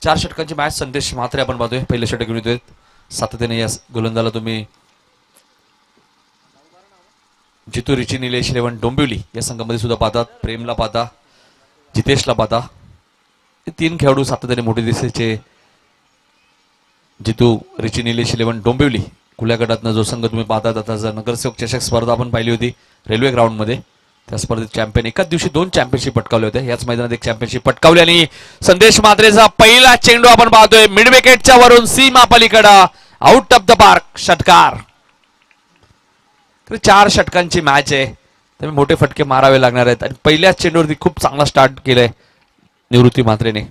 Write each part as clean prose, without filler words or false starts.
4 षटकांची match संदेश म्हात्रे आपण पाहतोय. पहिले षटक घेऊन येतोय सातत्याने या गोलंदाला तुम्ही जितू रिची निलेश 11 डोंबिवली या संघामध्ये सुद्धा पाहतात. प्रेमला पाहता, जितेशला पाहता. हे 3 खेळाडू सातत्याने मोठे दिसायचे. जितू रिची निलेश 11 डोंबिवली खुल्या गटातनं जो संघ तुम्ही पाहतात. आता जर नगरसेवक चषक स्पर्धा आपण पाहिली होती रेल्वे ग्राउंडमध्ये, त्या स्पर्धेत चॅम्पियन एकाच दिवशी 2 चॅम्पियनशिप पटकावल्या होत्या. याच मैदानात एक चॅम्पियनशिप पटकावली आणि संदेश म्हात्रेचा पहिला चेंडू आपण पाहतोय मिड विकेटच्या वरून सीमा पलीकडं आउट ऑफ द पार्क षटकार. 4 षटकांची मॅच आहे, त्यामुळे मोठे फटके मारावे लागणार आहेत. आणि पहिल्याच चेंडूवरती खूप चांगला स्टार्ट केलाय निवृत्ती म्हात्रेने.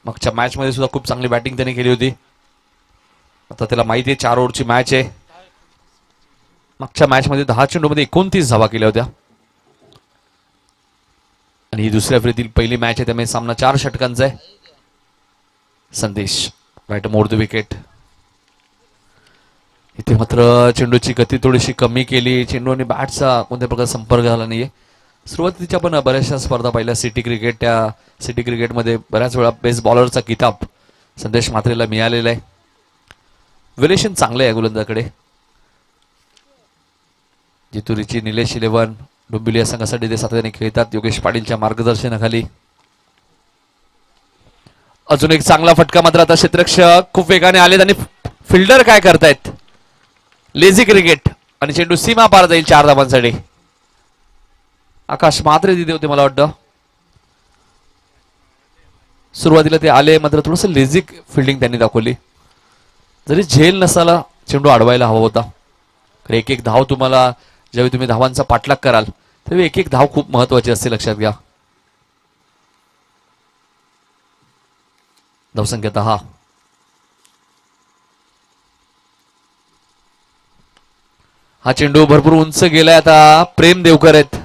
मागच्या मॅच मध्ये सुद्धा खूप चांगली बॅटिंग त्याने केली होती. आता त्याला माहिती आहे 4 ओव्हरची मॅच आहे. मागच्या मॅच मध्ये 10 चेंडूमध्ये 29 धावा केल्या होत्या आणि ही दुसऱ्या फेरीतील पहिली मॅच आहे, त्यामुळे सामना 4 षटकांचा आहे. संदेश राईट मोड द विकेट. इथे मात्र चेंडूची गती थोडीशी कमी केली. चेंडू आणि बॅटचा कोणत्या प्रकारचा संपर्क झाला नाहीये. सुरुवातीच्या पण बऱ्याचशा स्पर्धा पाहिल्या सिटी क्रिकेट. त्या सिटी क्रिकेटमध्ये बऱ्याच वेळा बेस्ट बॉलरचा किताब संदेश म्हात्रेला मिळालेला आहे. वेलेशन चांगलं आहे गोलंदाजाकडे. जितुरीची निलेश 11 डोंबिवली या संघासाठी ते सातत्याने खेळतात योगेश पाटीलच्या मार्गदर्शनाखाली. अजून एक चांगला फटका मात्र आता क्षेत्ररक्षक खूप वेगाने आलेत आणि फिल्डर काय करतायत. लेझी क्रिकेट आणि चेंडू सीमा पार जाईल 4 धावांसाठी. आकाश म्हात्रे तिथे होते मला वाटतं. सुरुवातीला ते आले मात्र थोडंसं लेझी फिल्डिंग त्यांनी दाखवली. जरी झेल नसाला चेंडू अडवायला हवा होता. एक एक धाव तुम्हाला ज्यावेळी तुम्ही धावांचा पाठलाग कराल त्यावेळी एक एक धाव खूप महत्वाची असते, लक्षात घ्या. धावसंख्या 10. हा चेंडू भरपूर उंच गेलाय. आता प्रेम देवकर आहेत,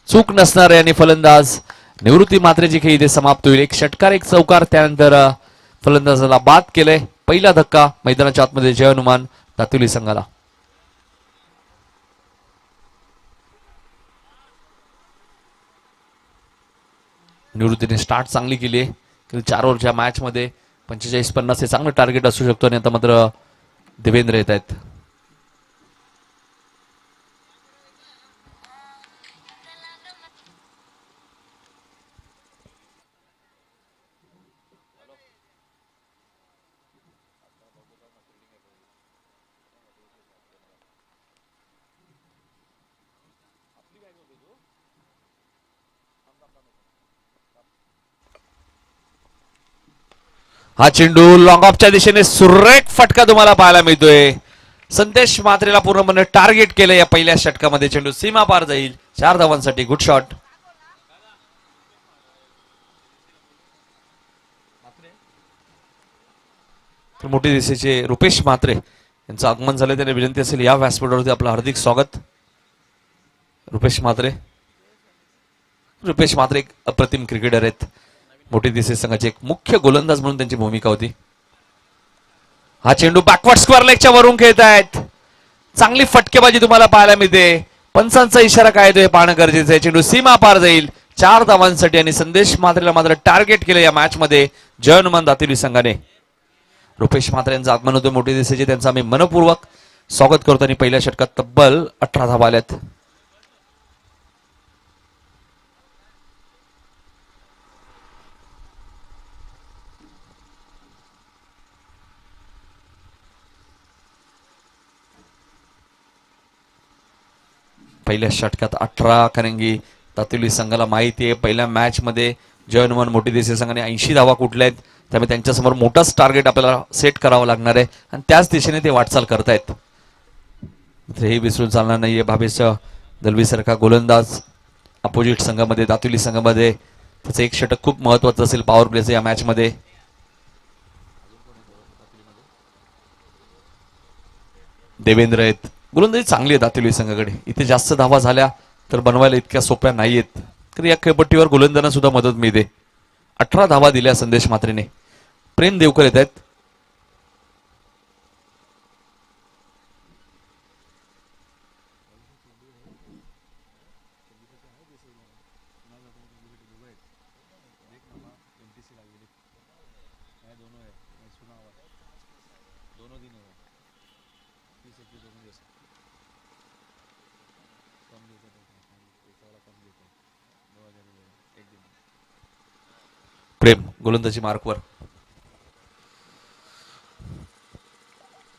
चूक नसणार आहे आणि फलंदाज निवृत्ती म्हात्रेची खेळी इथे समाप्त होईल. एक षटकार एक चौकार, त्यानंतर फलंदाजाला बाद केलंय. पहिला धक्का मैदानाच्या आतमध्ये जय हनुमान दातुली संघाला. निवृत्तीने स्टार्ट चांगली केली आहे. 4 ओव्हरच्या मॅच मध्ये 45-50 हे चांगलं टार्गेट असू शकतो आणि आता मात्र देवेंद्र येत आहेत. हा चेंडू लॉंग ऑफच्या दिशेने सुरेख फटका तुम्हाला पाहायला मिळतोय. संदेश म्हात्रेला पूर्णपणे टार्गेट केलं या पहिल्या षटकामध्ये. चेंडू सीमा पार जाईल 4 धावांसाठी. Good shot. मोठी दिशेचे रुपेश म्हात्रे यांचं आगमन झालं, त्याने विनंती असेल या व्यासपीठावरती आपलं हार्दिक स्वागत. रुपेश म्हात्रे एक अप्रतिम क्रिकेटर आहेत. मोठी दिसे संघाचे एक मुख्य गोलंदाज म्हणून त्यांची भूमिका होती. हा चेंडू बॅकवर्ड स्क्वेअर लेगच्या वरून खेळतायत. चांगली फटकेबाजी तुम्हाला पाहायला मिळते. पंचांचा इशारा काय येतो हे पाहणं गरजेचं आहे. चेंडू सीमा पार जाईल 4 धावांसाठी आणि संदेश म्हात्रेला मात्र टार्गेट केलं या मॅच मध्ये जय हनुमान दातिवली संघाने. रुपेश म्हात्रे यांचं आगमन होतं मोठी दिसेचे, त्यांचं आम्ही मनपूर्वक स्वागत करतो. आणि पहिल्या षटकात तब्बल 18 धावा आल्यात. पहिल्या षटकात 18, कारण की दातिवली संघाला माहिती आहे पहिल्या मॅच मध्ये जय हनुमान मोठी देशी संघाने 80 धावा कुठल्या आहेत, त्यामुळे त्यांच्यासमोर मोठाच टार्गेट आपल्याला सेट करावं लागणार आहे आणि त्याच दिशेने ते वाटचाल करतायत. हे विसरून चालणार नाहीये. भावेश दलवी सारखा गोलंदाज अपोजिट संघामध्ये दातिवली संघामध्ये त्याचं एक षटक खूप महत्वाचं असेल पॉवर प्लेचं या मॅच मध्ये. देवेंद्र आहेत. गोलंदाजी चांगली आहे दातेली संघाकडे. इथे जास्त धावा झाल्या तर बनवायला इतक्या सोप्या नाहीयेत. तर या खेळपट्टीवर गोलंदाजांना सुद्धा मदत मिळते. 18 धावा दिल्या संदेश म्हात्रेने. प्रेम देवकर येत आहेत. प्रेम गोलंदाजी मार्कवर.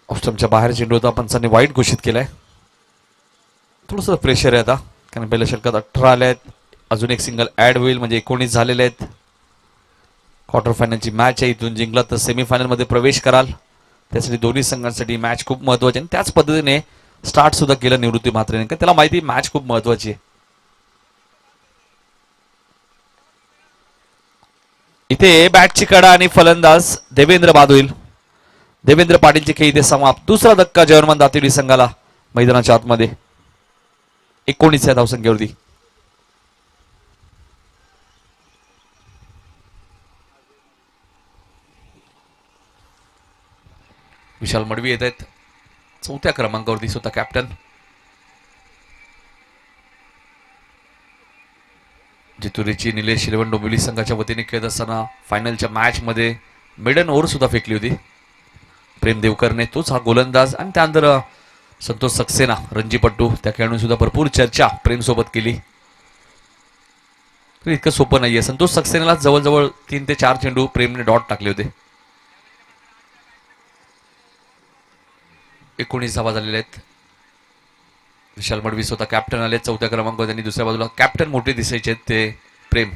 ऑफस्टंपच्या बाहेर चेंडू होता. पंचांनी वाईट घोषित केलाय. थोडस प्रेशर आहे आता, कारण पहिल्या षटकात 18 आले आहेत. अजून एक सिंगल ऍड होईल म्हणजे 19 झालेले आहेत. क्वार्टर फायनलची मॅच आहे. इथून जिंकला तर सेमीफायनल मध्ये प्रवेश कराल. त्यासाठी दोन्ही संघांसाठी मॅच खूप महत्वाची आहे. त्याच पद्धतीने स्टार्ट सुद्धा केलं निवृत्ती म्हात्रेने, कारण त्याला माहिती मॅच खूप महत्वाची आहे. इथे बॅटची कडा आणि फलंदाज देवेंद्र बाद होईल. देवेंद्र पाटीलची खेळी इथे समाप्त. दुसरा धक्का जर्मन दातेडी संघाला मैदानाच्या आतमध्ये 19 या धावसंख्येवरती. विशाल मडवी येत आहेत 4थ्या क्रमांकावरती, स्वतः कॅप्टन. जितुरीची निलेश 11 डोंबिवली संघाच्या वतीने खेळत असताना फायनलच्या मॅच मध्ये मिडन ओव्हर सुद्धा फेकली होती प्रेम देवकरने. तोच हा गोलंदाज. आणि त्यानंतर संतोष सक्सेना रणजीपट्टू, त्या खेळाडून सुद्धा भरपूर चर्चा प्रेम सोबत केली. इतकं सोपं नाहीये. संतोष सक्सेनाला जवळजवळ 3 ते 4 चेंडू प्रेमने डॉट टाकले होते. 19 धावा झालेल्या आहेत. विशाल मडवी स्वतः कॅप्टन आले 4थ्या क्रमांकावर. त्यांनी दुसऱ्या बाजूला कॅप्टन मोठे दिसायचे आहेत ते प्रेम.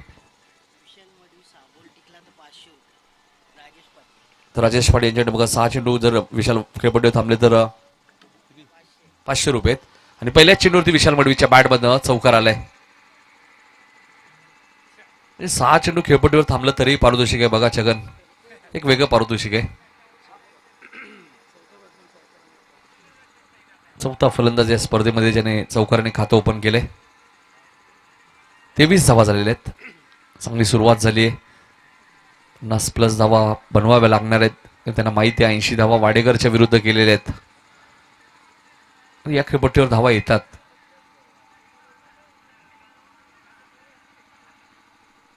तर राजेश पाटील यांच्याकडे बघा 6 चेंडू जर विशाल खेळपट्टीवर थांबले तर 500 रुपये. आणि पहिल्याच चेंडूवरती विशाल मडवीच्या बॅटमधनं चौकार आलाय. 6 चेंडू खेळपट्टीवर थांबलं तरी पारितोषिक आहे बघा छगन, एक वेगळं पारितोषिक आहे. चौथा फलंदाज या स्पर्धेमध्ये ज्याने चौकाराने खातं ओपन केले. 23 धावा झालेल्या आहेत. चांगली सुरुवात झाली आहे. 50+ धावा बनवाव्या लागणार आहेत. त्यांना माहिती आहे 80 धावा वाडेकरच्या विरुद्ध केलेल्या आहेत. या खेळपट्टीवर धावा येतात.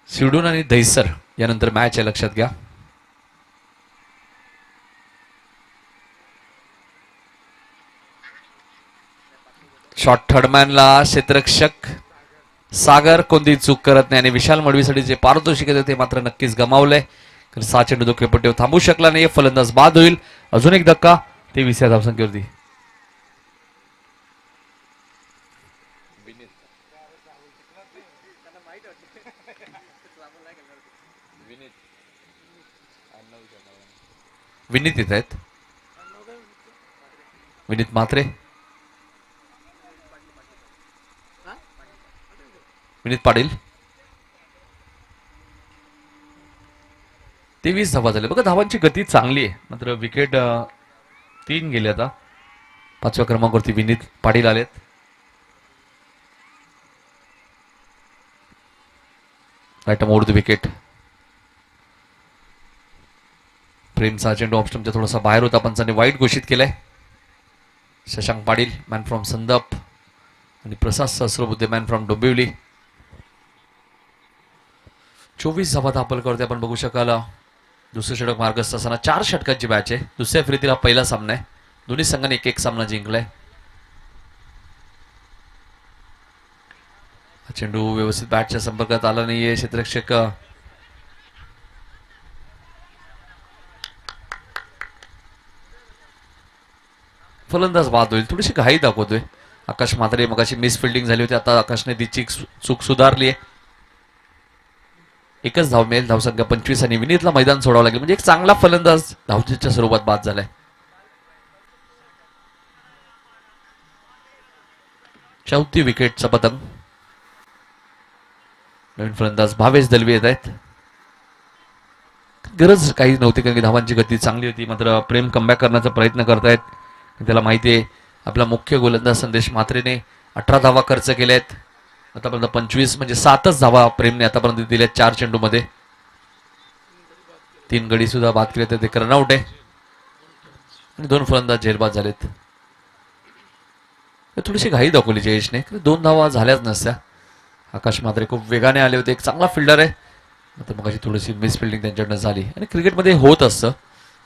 सिडून आणि दहिसर यानंतर मॅच आहे, लक्षात घ्या. शॉट थर्डमॅनला क्षेत्ररक्षक सागर कोणती चूक करत नाही. आणि विशाल मडवीसाठी जे पारितोषिक आहे ते मात्र नक्कीच गमावलंय. 6 चेंडू तो खेळपट्टीवर थांबू शकला नाही. फलंदाज बाद होईल. अजून एक धक्का 23 या धावसंख्येवरती. विनीत येत आहेत. विनीत म्हात्रे, विनीत पाटील. 23 धावा झाले बघा. धावांची गती चांगली आहे, मात्र विकेट 3 गेले. आता 5व्या क्रमांकावरती विनीत पाटील आलेत. Right mode the wicket. प्रेमचा चेंडू ऑफस्टंपच्या थोडासा बाहेर होता, पंचांनी वाईट घोषित केलाय. शशांक पाटील मॅन फ्रॉम संदप आणि प्रसाद सहस्रबुद्धे मॅन फ्रॉम डोंबिवली. 24 धावा दाखल करते. आपण बघू शकाल दुसरे षटक मार्गस्थ असताना 4 षटकांची मॅच आहे. दुसऱ्या फेरीतील हा पहिला सामना आहे. दोन्ही संघांनी एक सामना जिंकलाय. चेंडू व्यवस्थित बॅटच्या संपर्कात आला नाहीये. क्षेत्ररक्षक फलंदाज बाद होईल. थोडीशी घाई दाखवतोय आकाश म्हात्रे. मगाशी मिस फिल्डिंग झाली होती, आता आकाशने तिची चूक सुधारली आहे. एकच धाव मिळेल. धावसंख्या 25 आणि विनीतला मैदान सोडावं लागेल. म्हणजे एक चांगला फलंदाज धावचीच्या स्वरूपात बाद झालाय. चौथी विकेटचा पतंग. नवीन फलंदाज भावेश दलवी येत आहेत. गरज काही नव्हती, कारण की धावांची गती चांगली होती. मात्र प्रेम कमबॅक करण्याचा प्रयत्न करतायत. त्याला माहिती आहे आपला मुख्य गोलंदाज संदेश म्हात्रेने 18 धावा खर्च केल्या आहेत. आतापर्यंत 25 म्हणजे 7च धावा प्रेमने आतापर्यंत दिल्या 4 चेंडूमध्ये. 3 गडी सुद्धा बाद केले तर ते रनआउट आहे आणि 2 फलंदाज झेलबाद झालेत. थोडीशी घाई दाखवली जयेशने, 2 धावा झाल्याच नसत्या. आकाश म्हात्रे खूप वेगाने आले होते, एक चांगला फिल्डर आहे. आता मग थोडीशी मिस फिल्डिंग त्यांच्याकडनं झाली आणि क्रिकेटमध्ये होत असतं.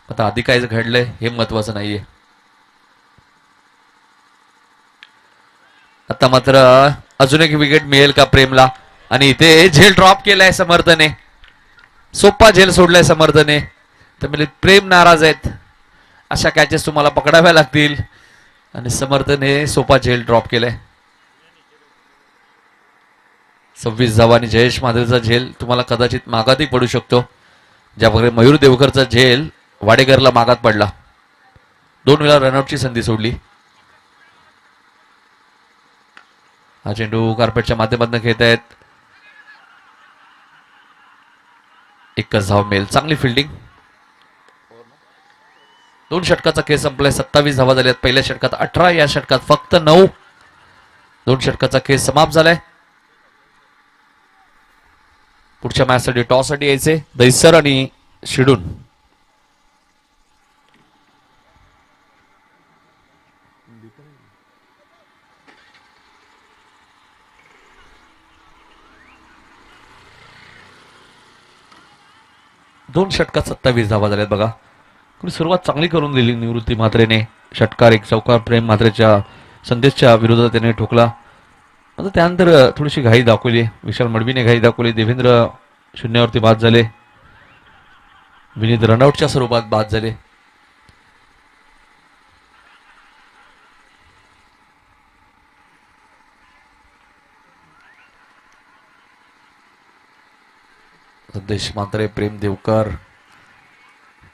आता आधी काय घडलंय हे महत्वाचं नाहीये. आता मात्र अजून एक विकेट मिळेल का प्रेमला, आणि इथे झेल ड्रॉप केलाय समर्थने. सोपा झेल सोडलाय समर्थने. तर म्हणजे प्रेम नाराज आहेत. अशा कॅचेस तुम्हाला पकडाव्या लागतील आणि समर्थने सोपा झेल ड्रॉप केलाय. 26 धावा आणि जयेश म्हात्रेचा झेल तुम्हाला कदाचित मागातही पडू शकतो, ज्या प्रकारे मयूर देवकरचा झेल वाडेकरला मागात पडला. 2 वेळा रनआउटची संधी सोडली. हा चेंडू कार्पेटच्या माध्यमातून खेळत आहेत. एकच धाव मिळेल. चांगली फिल्डिंग. 2 षटकाचा खेळ संपलाय. 27 धावा झाल्यात. पहिल्या षटकात 18, या षटकात फक्त 9. 2 षटकाचा खेळ समाप्त झालाय. पुढच्या मॅचसाठी टॉससाठी यायचे दैसर आणि शिडून. दोन षटकात 27 धावा झाल्यात बघा. सुरुवात चांगली करून दिली निवृत्ती म्हात्रेने. षटकार एक चौकार प्रेम म्हात्रेच्या संदेशच्या विरोधात त्याने ठोकला. आता त्यानंतर थोडीशी घाई दाखवली. विशाल मडवीने घाई दाखवली. देवेंद्र शून्यावरती बाद झाले. विनीत रनआउटच्या स्वरूपात बाद झाले. संदेश म्हात्रे, प्रेम देवकर,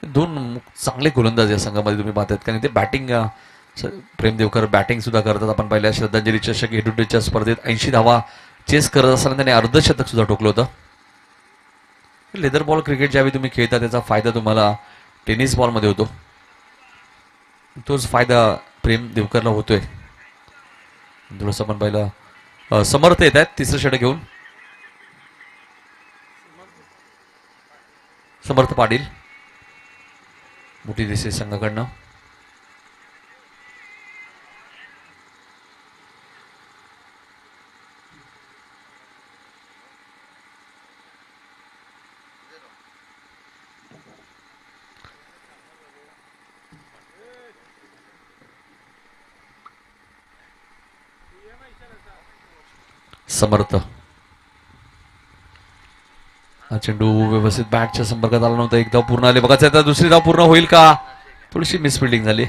2 चांगले गोलंदाज या संघामध्ये तुम्ही पाहतायत. कारण ते बॅटिंग, प्रेम देवकर बॅटिंग सुद्धा करतात. आपण पाहिल्या श्रद्धांजली चषक A20च्या स्पर्धेत 80 धावा चेस करत असताना त्याने अर्धशतक सुद्धा ठोकलं होतं. लेदर बॉल क्रिकेट ज्यावेळी तुम्ही खेळता त्याचा फायदा तुम्हाला टेनिस बॉलमध्ये होतो. तोच फायदा प्रेम देवकरला होतोय. थोडंसं आपण पाहिलं. समर्थ येत आहेत तिसरं षटक घेऊन. समर्थ पाटील मोठी दिसे संघाकडनं. समर्थ, हा चेंडू व्यवस्थित बॅटच्या संपर्कात आला नव्हता. एक धाव पूर्ण आले. बघायचं आता दुसरी धाव पूर्ण होईल का. थोडीशी मिसफिल्डिंग झाली.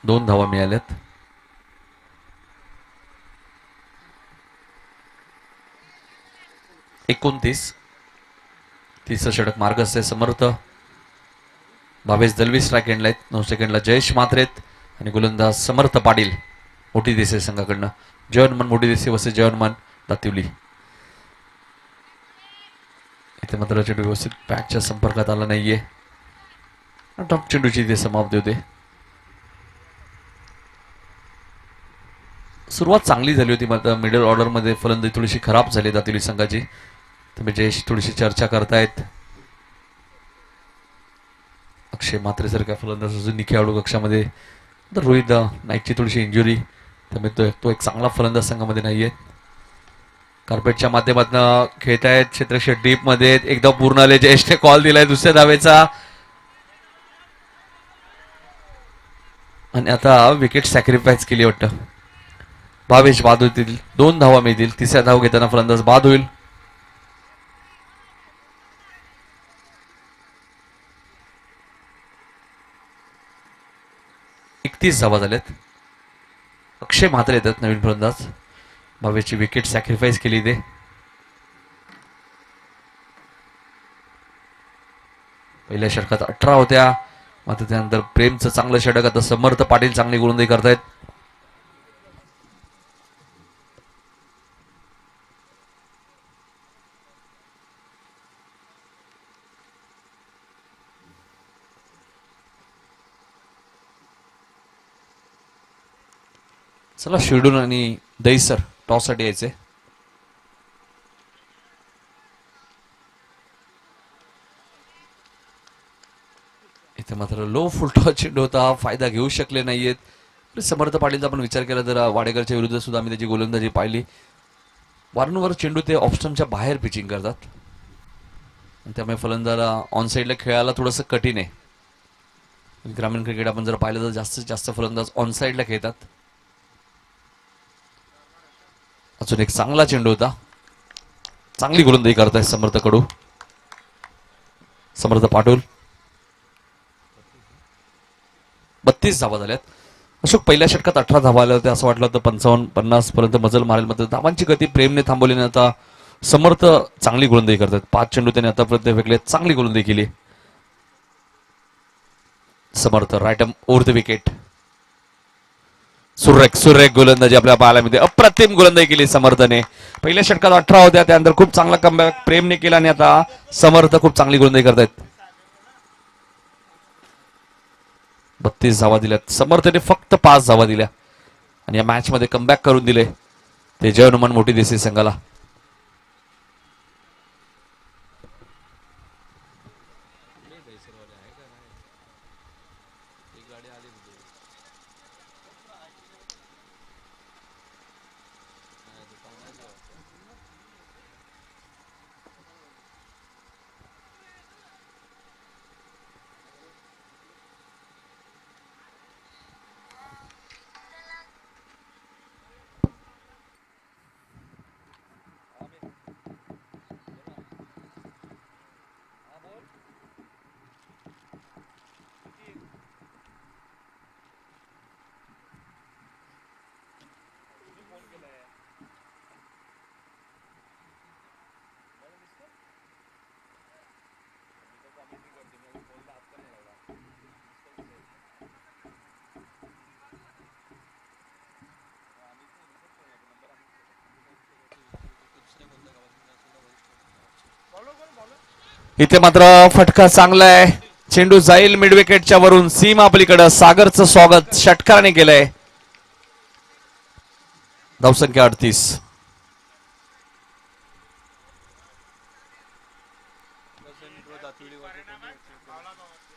2 धावा मिळाल्यात. एकोणतीस. तिसरं षटक मार्गस्थ आहे. समर्थ, भावेश दलवी स्ट्राईक एंडला आहेत. 9 सेकंडला जयेश म्हात्रे आणि गोलंदाज समर्थ पाटील मोठी दिसे संघाकडनं. जयनमन मोठी दिसे वसे जयनमन दातिवली. इथे मात्र चेंडू व्यवस्थित बॅटच्या संपर्कात आला नाहीये. टॉप चेंडूची इथे समाप्ती होते. सुरुवात चांगली झाली होती, मात्र मिडल ऑर्डरमध्ये फलंदाजी थोडीशी खराब झाली दातिवली संघाची. तुम्ही जयेश थोडीशी चर्चा करतायत. अक्षय म्हात्रे सारख्या फलंदाज अजून खेळाडू कक्षामध्ये. तर रोहित नाईकची थोडीशी इंजुरी, त्यामुळे तो एक चांगला फलंदाज संघामध्ये नाहीये. कार्पेटच्या माध्यमातून खेळतायत. क्षेत्रक्षेत्र डीप मध्ये एकदा पूर्ण आले. जयेशने कॉल दिलाय दुसऱ्या धावेचा आणि आता विकेट सॅक्रिफाईस केली वाटतं. भावेश बाद होतील. 2 धावा मिळतील. तिसऱ्या धाव घेताना फलंदाज बाद होईल. एकतीस धावा झाल्यात. अक्षय म्हात्रे येतात नवीन फलंदाज. भावेशची विकेट सॅक्रिफाईस केली ते. पहिल्या षटकात 18 होत्या, मात्र त्यानंतर प्रेमचं चांगलं षटक. आता समर्थ पाटील चांगली गोलंदाजी करतायत. चला शिरडून आणि दहीसर टॉस साठी यायचे. इथे मात्र लो फुल टॉस चेंडू होता, फायदा घेऊ शकले नाहीयेत. समर्थ पाटीलचा आपण विचार केला तर वाडेकरच्या विरुद्ध सुद्धा आम्ही त्याची गोलंदाजी पाहिली. वारंवार चेंडू ते ऑप्शनच्या बाहेर पिचिंग करतात, त्यामुळे फलंदाला ऑन साईडला खेळायला थोडंसं कठीण आहे. ग्रामीण क्रिकेट आपण जर पाहिलं तर जास्तीत जास्त फलंदाज ऑन साईडला खेळतात. अजून एक चांगला चेंडू होता, चांगली गोलंदाजी करताय समर्थ कडू. समर्थ पाटील 32 धावा झाल्यात. अशोक पहिल्या षटकात 18 धावा आल्या होत्या, असं वाटलं होतं 55-50 पर्यंत मजल मारेल, मात्र धावांची गती प्रेमने थांबवली. आता समर्थ चांगली गोलंदाजी करतात. 5 चेंडू त्याने आतापर्यंत फेकले, चांगली गोलंदाजी केली. समर्थ राईट ओव्हर द विकेट. सुरेख गोलंदाजी आपल्या पाहायला मिळते. अप्रतिम गोलंदाजी केली समर्थने. पहिल्या षटकात 18 होत्या, त्यानंतर खूप चांगला कमबॅक प्रेमने केला आणि आता समर्थ खूप चांगली गोलंदाजी करतायत. 32 धावा दिल्यात. समर्थने फक्त 5 धावा दिल्या आणि या मॅच मध्ये कमबॅक करून दिले ते जय हनुमान मोठी देसी संघाला. इथे मात्र फटका चांगला आहे. चेंडू जाईल मिड विकेटच्या वरून सीमा पलीकडे. सागरचं स्वागत षटकाराने केलंय. धावसंख्या 38.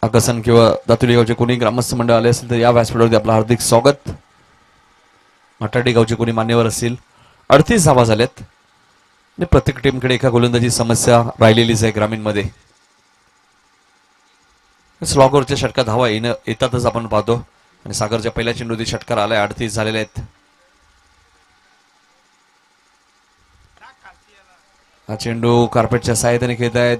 आकसन किंवा दातुली गावचे कोणी ग्रामस्थ मंडळ आले असेल तर या व्यासपीठावरती आपलं हार्दिक स्वागत. माटाडी गावचे कोणी मान्यवर असतील. 38 धावा झाल्यात. प्रत्येक टीमकडे एका गोलंदाजी समस्या राहिलेलीच आहे ग्रामीण मध्ये. स्लॉगरच्या षटकात धावा येतातच आपण पाहतो आणि सागरच्या पहिल्या चेंडूतील षटकार आलाय. 38 झालेले आहेत. हा चेंडू कार्पेटच्या सहाय्याने खेळत आहेत.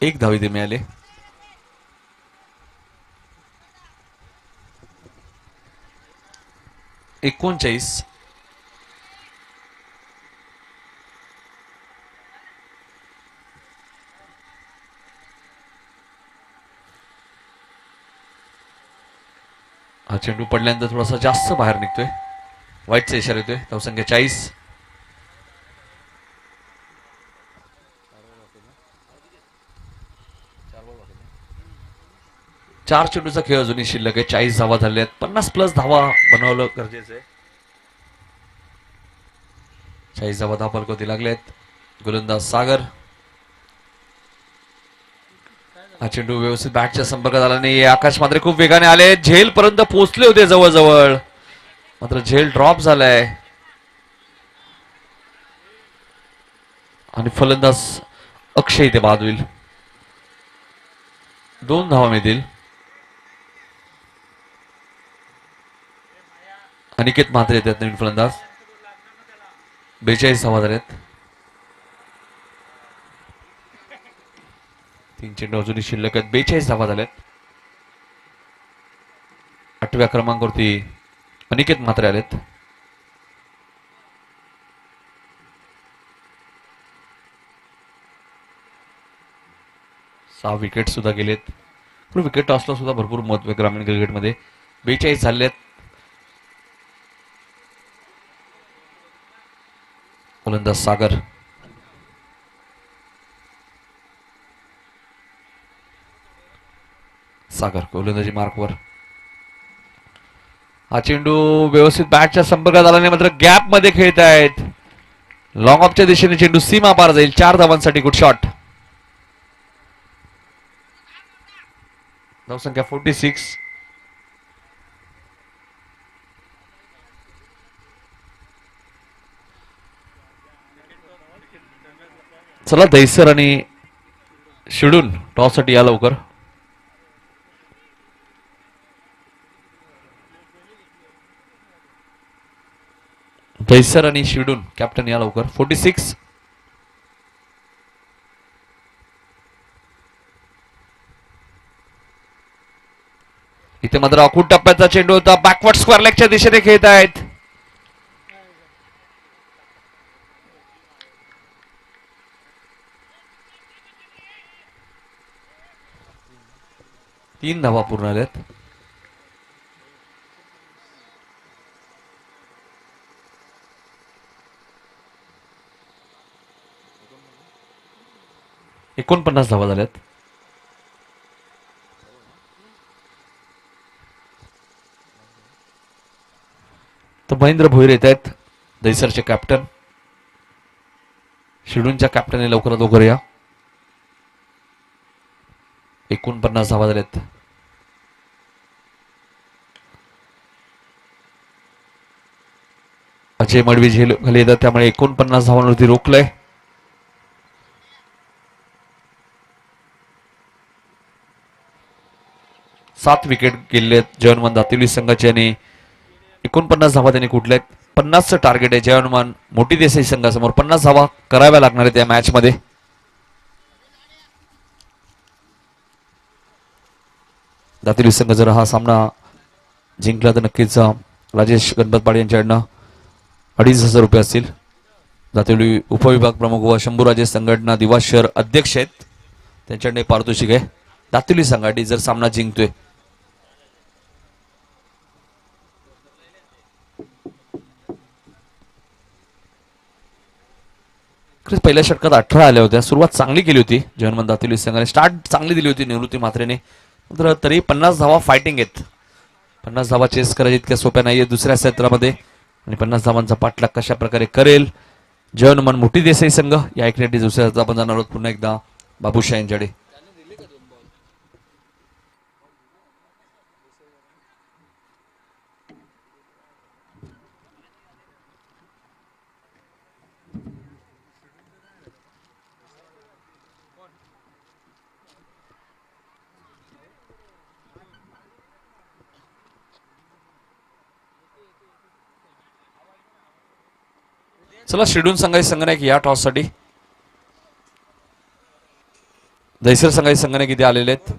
एक धाव इथे मिळाले. एकोणचाळीस. हा चेंडू पडल्यानंतर थोडासा जास्त बाहेर निघतोय. वाईटचा इशारा येतोय. धावसंख्या 40. चार चेंडूचा खेळ अजूनही शिल्लक आहे. 40 धावा झाल्या आहेत. 50+ धावा बनवलं गरजेचं आहे. 40 धावा धावफलकावरती लागले आहेत. गोलंदाज सागर. हा चेंडू व्यवस्थित बॅटच्या संपर्कात आला नाही. आकाश मात्र खूप वेगाने आले. झेल पर्यंत पोहोचले होते जवळजवळ, मात्र झेल ड्रॉप झालाय आणि फलंदाज अक्षय इथे बाद होईल. 2 धावा मिळतील. अनिकेत म्हात्रे येतात नवीन फलंदाज. 42 धावा झाल्यात. 3 चेंडू अजूनही शिल्लक आहेत. 42 धावा झाल्यात. 8व्या क्रमांकावरती अनिकेत म्हात्रे आलेत. सहा विकेट सुद्धा गेलेत. विकेट टॉसला सुद्धा भरपूर महत्व आहे ग्रामीण क्रिकेटमध्ये. 42 झाले आहेत. गोलंदाज सागर. सागर गोलंदाजी मार्कवर. हा चेंडू व्यवस्थित बॅटच्या संपर्कात आला नाही, मात्र गॅप मध्ये खेळत आहेत. लॉंग ऑफच्या दिशेने चेंडू सीमा पार जाईल. 4 धावांसाठी गुड शॉट. धावसंख्या 46. चला दैसर आणि शिडून टॉस साठी या लवकर. दैसर आणि शिडून कॅप्टन या लवकर. 46. इथे मात्र अकूट टप्प्याचा चेंडू होता. बॅकवर्ड स्क्वेअर लेगच्या दिशेने खेळत आहेत. तीन धावा पूर्ण आल्यात. $49 धावा झाल्यात. तर महेंद्र भोईर येत आहेत, दैसरचे कॅप्टन. शिडूनच्या कॅप्टनने लवकरात लवकर या. 49 धावा झाल्यात. अजय मडवी झेल खाली येतात, त्यामुळे 49 धावांवरती रोखलंय. सात विकेट गेले जयहनुमान दातिवली संघाचे आणि 49 धावा त्यांनी कुठल्यात. 50चं टार्गेट आहे जयहनुमान मोठी देसाई संघासमोर. 50 धावा कराव्या लागणार आहेत या मॅच मध्ये. दातिवली संघ जर हा सामना जिंकला तर नक्कीच राजेश गणपतपाड यांच्याकडनं ₹2,500 असतील. दातिवली उपविभाग प्रमुख व शंभूराजे संघटना दिवास शहर अध्यक्ष आहेत, त्यांच्याकडे पारितोषिक आहे. दातिवली संघाटी जर सामना जिंकतोय. पहिल्या षटकात 18 आल्या होत्या. सुरुवात चांगली केली होती जयहनुमान दातिवली संघाने. स्टार्ट चांगली दिली होती निवृत्ती म्हात्रेने. मात्र तरी 50 धावा फायटिंग आहेत. 50 धावा चेस करायची इतक्या सोप्या नाहीये दुसऱ्या क्षेत्रामध्ये. आणि 50 धावांचा पाठलाग कशा प्रकारे करेल जयहनुमान मोठी देसाई संघ या ऐकण्यासाठी दुसऱ्या आपण जाणार आहोत पुन्हा एकदा बाबूशाह यांच्याकडे. चला शिडून संघाचे संघनायक या टॉस साठी. दैसर संघाचे संघनायक इथे आलेले आहेत.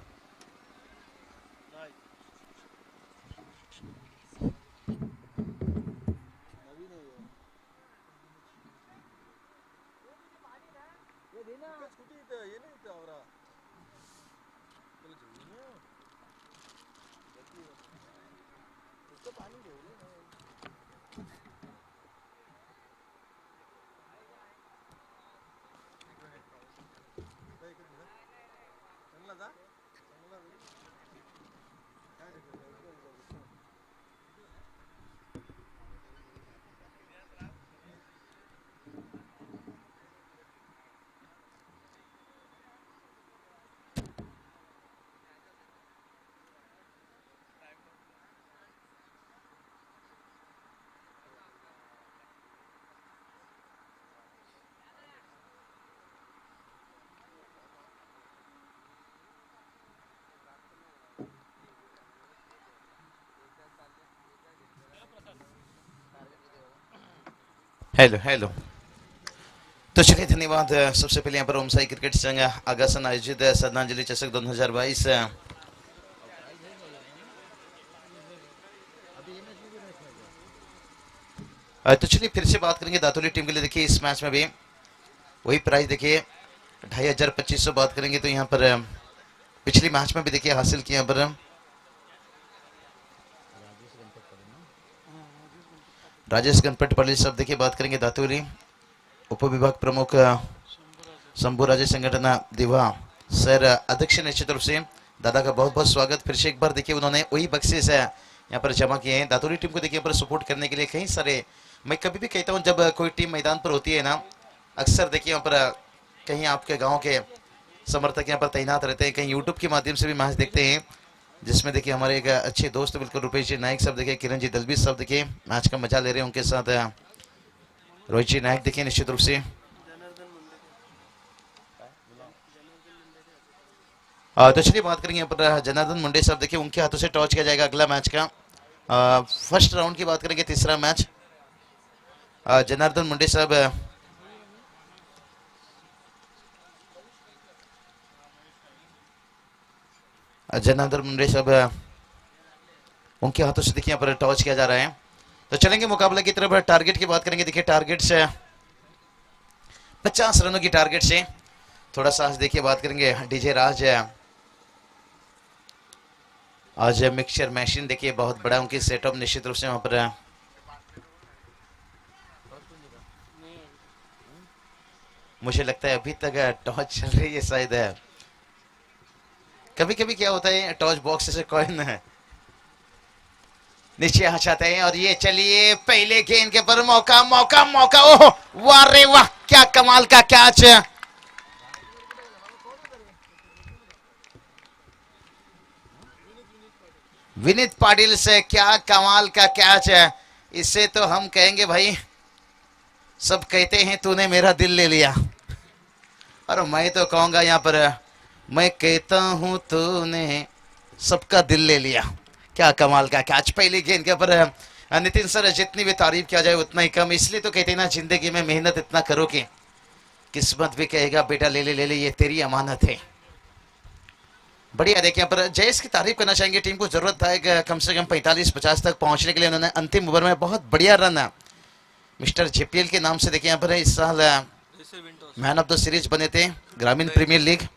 हेलो हेलो तो चलिए धन्यवाद। सबसे पहले यहाँ पर ओम साई क्रिकेट संघ आगासन आयोजित श्रद्धांजलि चषक 2022 तो चलिए फिर से बात करेंगे दातोली टीम के लिए। देखिए इस मैच में भी वही प्राइस देखिए 2500 बात करेंगे तो यहाँ पर पिछली मैच में भी देखिए हासिल किया यहाँ पर राजेश गणपत पटेल सब देखिए बात करेंगे दातोली उप विभाग प्रमुख शंभू राजे संगठन दिवा सर अध्यक्ष निश्चित रूप से दादा का बहुत बहुत स्वागत। फिर से एक बार देखिए उन्होंने वही बक्से से यहाँ पर जमा किए हैं। दातुरी टीम को देखिए यहाँ पर सपोर्ट करने के लिए कई सारे, मैं कभी भी कहता हूँ जब कोई टीम मैदान पर होती है ना, अक्सर देखिए यहाँ पर कहीं आपके गांव के समर्थक यहाँ पर तैनात रहते हैं, कहीं यूट्यूब के माध्यम से भी मैच देखते हैं, जिसमें देखिए हमारे एक अच्छे दोस्त बिल्कुल रुपेश जी नायक साहब देखिए, किरण जी दलबी साहब देखिए मैच का मजा ले रहे हैं, उनके साथ रोहित जी नायक देखिए निश्चित रूप से। तो चलिए बात करेंगे यहाँ पर जनार्दन मुंडे साहब देखिए, उनके हाथों से टॉस किया जाएगा अगला मैच का। फर्स्ट राउंड की बात करेंगे, तीसरा मैच। जनार्दन मुंडे साहब उनके हाथों से देखिए यहाँ पर टॉस किया जा रहा है। तो चलेंगे मुकाबले की तरफ। टारगेट की बात करेंगे, देखिए टारगेट से 50 रनों की टारगेट से थोड़ा सा आज देखिए बात करेंगे। डीजे राज आज मिक्सचर मशीन देखिए बहुत बड़ा उनकी सेटअप निश्चित रूप से वहां पर मुझे लगता है अभी तक टॉर्च चल रही है शायद। कभी कभी क्या होता है टॉर्च बॉक्स से कॉइन नीचे आ जाते हैं। और ये चलिए पहले गेंद के पर मौका मौका मौका, ओह वाह रे वाह, क्या कमाल का कैच। विनीत पाटिल से क्या कमाल का कैच है। इससे तो हम कहेंगे भाई, सब कहते हैं तूने मेरा दिल ले लिया, और मैं तो कहूंगा यहाँ पर मैं कहता हूं तूने सबका दिल ले लिया। क्या कमाल का कैच पहली गेंद के ऊपर। नितिन सर जितनी भी तारीफ किया जाए उतना ही कम, इसलिए तो कहते हैं ना जिंदगी में मेहनत इतना करो कि किस्मत भी कहेगा बेटा ले ले ले ले, ये तेरी अमानत है। बढ़िया देखिए पर जयेश की तारीफ करना चाहेंगे, टीम को जरूरत था कम से कम 45-50 तक पहुंचने के लिए। उन्होंने अंतिम ओवर में बहुत बढ़िया रन मिस्टर जेपीएल के नाम से देखिए यहाँ पर इस साल मैन ऑफ द सीरीज बने थे ग्रामीण प्रीमियर लीग।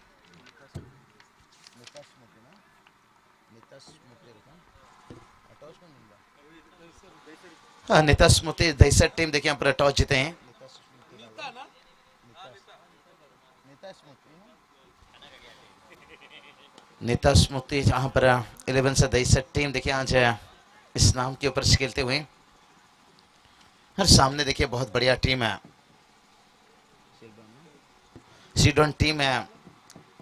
नेता स्मृति दहसत टीम देखिए यहाँ पर टॉस जीते हैं। नेता स्मृति जहां पर 11 से 63 टीम देखिए आज इस नाम के ऊपर खेलते हुए। हर सामने देखिए बहुत बढ़िया टीम है, सीडॉन टीम है।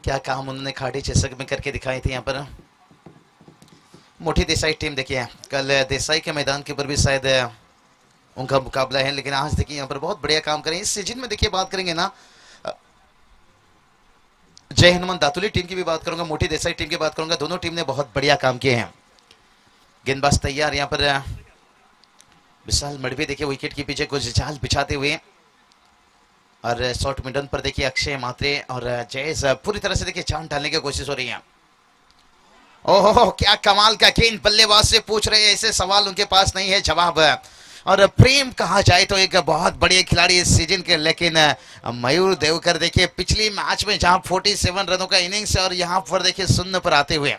क्या काम उन्होंने खाड़ी चेसक में करके दिखाई थी। यहाँ पर मोटी देसाई टीम देखिए, कल देसाई के मैदान के ऊपर भी शायद उनका मुकाबला है, लेकिन आज देखिए यहाँ पर बहुत बढ़िया काम करें। इस सीजन में देखिए बात करेंगे ना, जय हनुमान दातुली टीम की भी बात करूंगा, मोटी देसाई टीम की बात करूंगा, दोनों टीम ने बहुत बढ़िया काम किए हैं। गेंदबाज तैयार यहाँ पर विशाल मडवी देखिए विकेट के पीछे कुछ जाल बिछाते हुए, और शॉर्ट मिडन पर देखिए अक्षय मात्रे और जयेश पूरी तरह से देखिए जान डालने की कोशिश हो रही है। ओहो क्या कमाल का गेंद, बल्लेबाज से पूछ रहे हैं ऐसे सवाल, उनके पास नहीं है जवाब। और प्रेम कहा जाए तो एक बहुत बड़े खिलाड़ी इस सीजन के, लेकिन मयूर देवकर देखिए पिछली मैच में जहां 47 रनों का इनिंग्स है और यहां पर देखिए शून्य पर आते हुए।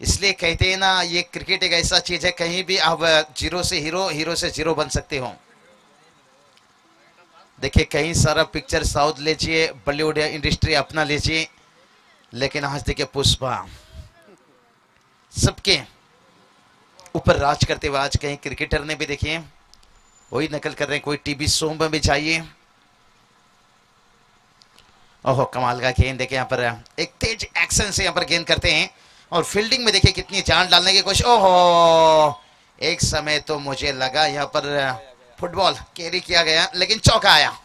इसलिए कहते हैं ना ये क्रिकेट एक ऐसा चीज है, कहीं भी आप जीरो से हीरो, हीरो से जीरो बन सकते हो। देखिए कहीं सारा पिक्चर साउथ लीजिए, बॉलीवुड इंडस्ट्री अपना लीजिए, लेकिन आज देखिए पुष्पा सबके ऊपर राज करते हुए आज कहीं क्रिकेटर ने भी देखिए वही नकल कर रहे हैं, कोई टीवी शो में भी चाहिए। ओहो कमाल का गेंद देखिए यहाँ पर एक तेज एक्शन से यहाँ पर गेंद करते हैं, और फील्डिंग में देखिए कितनी जान डालने की कोशिश। ओहो एक समय तो मुझे लगा यहाँ पर फुटबॉल कैरी किया गया, लेकिन चौका आया।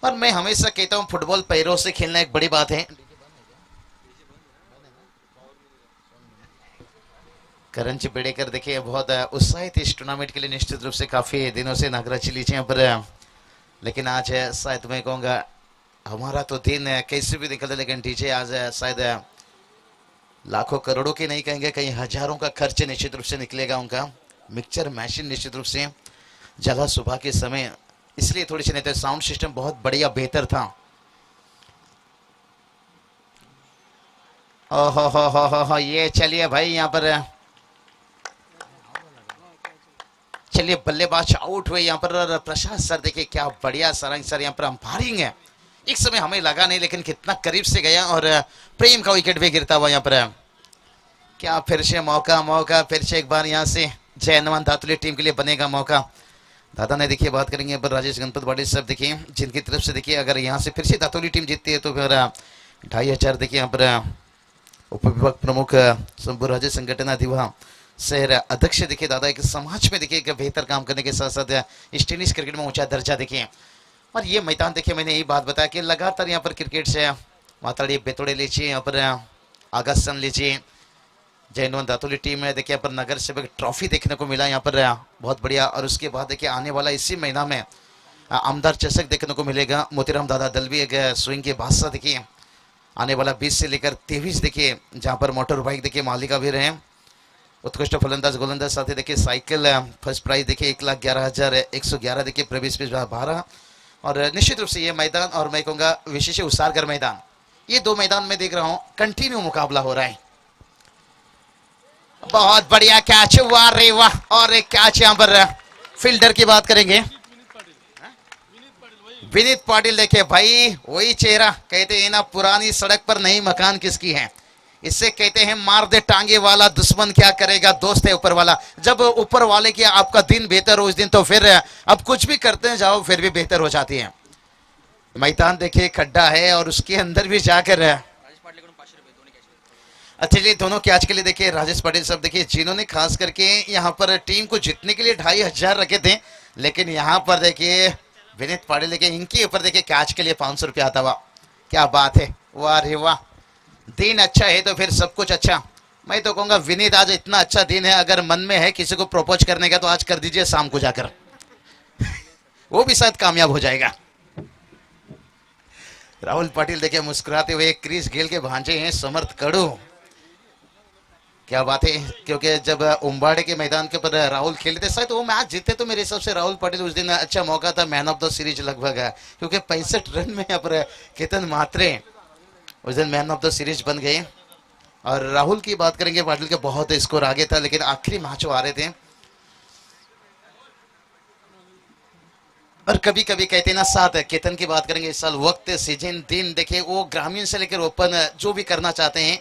और मैं हमेशा कहता हूं फुटबॉल पैरों से खेलना एक बड़ी बात है। करण जी बेड़ेकर देखिए बहुत उत्साहित इस टूर्नामेंट के लिए, निश्चित रूप से काफी दिनों से नागराज लीजिए यहाँ पर, लेकिन आज शायद मैं कहूँगा हमारा तो दिन कैसे भी निकलता, लेकिन डीजे आज शायद लाखों करोड़ों के नहीं कहेंगे, कहीं हजारों का खर्च निश्चित रूप से निकलेगा उनका। मिक्सचर मशीन निश्चित रूप से जला सुबह के समय, इसलिए थोड़ी सी नहीं तो साउंड सिस्टम बहुत बढ़िया बेहतर था। ओहो हो ये चलिए भाई यहाँ पर चलिए बल्लेबाज आउट हुए यहाँ पर, और प्रसाद सर देखिए क्या बढ़िया सरंग सर यहाँ पर अंपायरिंग है, एक समय हमें लगा नहीं, लेकिन कितना करीब से गया और प्रेम का विकेट भी गिरता हुआ यहाँ पर। क्या फिर से मौका फिर से एक बार यहाँ से जयनवान धातुली टीम के लिए बनेगा मौका। दादा ने देखिए बात करेंगे पर राजेश गणपत वाड़े साहब देखिए, जिनकी तरफ से देखिए अगर यहाँ से फिर से धातुली टीम जीतती है तो फिर 2500 देखिए यहाँ पर उप विभाग प्रमुख शंभू राज्य संगठन दिवा शहर अध्यक्ष देखिए दादा एक समाज में देखिए एक बेहतर काम करने के साथ साथ इस टेनिस क्रिकेट में ऊंचा दर्जा देखिए। और ये मैदान देखिए मैंने यही बात बताया कि लगातार यहाँ पर क्रिकेट से माताड़ी बेतोड़े लीजिए, यहाँ पर आगासन लीजिए, जैनवन दातुली टीम में देखिए यहाँ पर नगर सेवक ट्रॉफी देखने को मिला यहाँ पर बहुत बढ़िया। और उसके बाद देखिए आने वाला इसी महीना में आमदार चषक देखने को मिलेगा। मोतीराम दादा दलवी एक स्विंग के बादशाह देखिए आने वाला 20 से लेकर 23 देखिए, जहाँ पर मोटर बाइक देखिए मालिका भी रहे। उत्कृष्ट फलंदाज गोलंदाज साथ ही देखिए साइकिल फर्स्ट प्राइज देखिए 1,11,111 देखिए, प्रवेश 12। और निश्चित रूप से ये मैदान और मैं कहूँगा विशेष उसारगर मैदान, ये दो मैदान में देख रहा हूँ कंटिन्यू मुकाबला हो रहा है। बहुत बढ़िया कैच, वाह रे वाह। और एक कैच यहाँ पर फील्डर की बात करेंगे विनीत पाटिल देखिए भाई, वही चेहरा कहते हैं ना पुरानी सड़क पर नई मकान किसकी है, इससे कहते हैं मार दे टांगे वाला दुश्मन क्या करेगा दोस्त है ऊपर वाला। जब ऊपर वाले की आपका दिन बेहतर हो उस दिन तो फिर अब कुछ भी करते जाओ फिर भी बेहतर हो जाती है। मैदान देखिए खड्डा है और उसके अंदर भी जाकर अच्छा जी दोनों कैच के लिए देखिए राजेश पाटिल साहब देखिए, जिन्होंने खास करके यहाँ पर टीम को जीतने के लिए 2,500 रखे थे, लेकिन यहाँ पर देखिए विनीत पाटिल देखिए इनके ऊपर देखिए कैच के लिए 500 रुपया आता हुआ। क्या बात है, वाह रे वाह। दिन अच्छा है तो फिर सब कुछ अच्छा। मैं तो कहूंगा विनीत आज इतना अच्छा दिन है, अगर मन में है किसी को प्रपोज करने का तो आज कर दीजिए शाम को जाकर वो भी शायद कामयाब हो जाएगा। राहुल पाटिल देखिए मुस्कुराते हुए, क्रिस गेल के भांजे हैं समर्थ कड़ू। क्या बात है, क्योंकि जब उम्बाड़े के मैदान के ऊपर राहुल खेलते शायद तो वो मैच जीते तो मेरे हिसाब से राहुल पाटिल उस दिन अच्छा मौका था मैन ऑफ द सीरीज लगभग है, क्योंकि 65 रन में यहाँ पर केतन मात्रे उस दिन मैन ऑफ द सीरीज बन गए। और राहुल की बात करेंगे पाटिल के बहुत स्कोर आगे था, लेकिन आखिरी मैच आ रहे थे। और कभी कभी कहते ना साथ केतन की बात करेंगे इस साल वक्त सीजन दिन देखिए वो ग्रामीण से लेकर ओपन जो भी करना चाहते हैं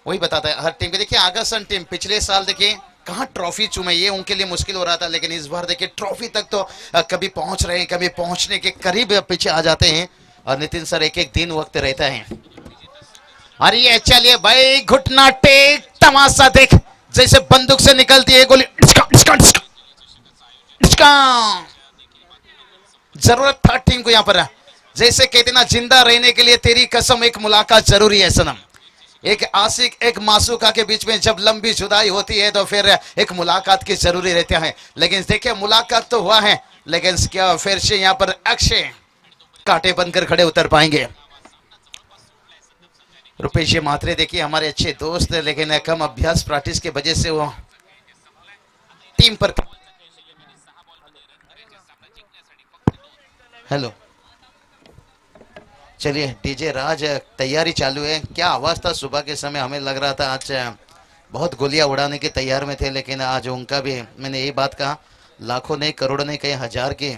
वही बताता है हर टीम के। देखिए आगासन टीम पिछले साल देखिए कहाँ ट्रॉफी चूमे, ये उनके लिए मुश्किल हो रहा था, लेकिन इस बार देखिए ट्रॉफी तक तो कभी पहुंच रहे हैं, कभी पहुंचने के करीब पीछे आ जाते हैं। और नितिन सर एक एक दिन वक्त रहता है। अरे ये चलिए भाई घुटना टेक, तमाशा देख जैसे बंदूक से निकलती है गोली। जरूरत था टीम को यहाँ पर, जैसे कहते ना जिंदा रहने के लिए तेरी कसम एक मुलाकात जरूरी है सनम। एक आशिक एक मासूका के बीच में जब लंबी जुदाई होती है तो फिर एक मुलाकात की जरूरी रहती है। लेकिन देखिए मुलाकात तो हुआ है, लेकिन क्या फिर से यहाँ पर अक्षय कांटे बनकर खड़े उतर पाएंगे। रुपेश मात्रे देखिए हमारे अच्छे दोस्त, लेकिन कम अभ्यास प्रैक्टिस के वजह से वो टीम पर। हेलो चलिए डीजे राज तैयारी चालू है। क्या आवाज था सुबह के समय, हमें लग रहा था आज बहुत गोलियां उड़ाने के तैयार में थे, लेकिन आज उनका भी मैंने यही बात कहा लाखों नहीं करोड़ों नहीं कई हजार की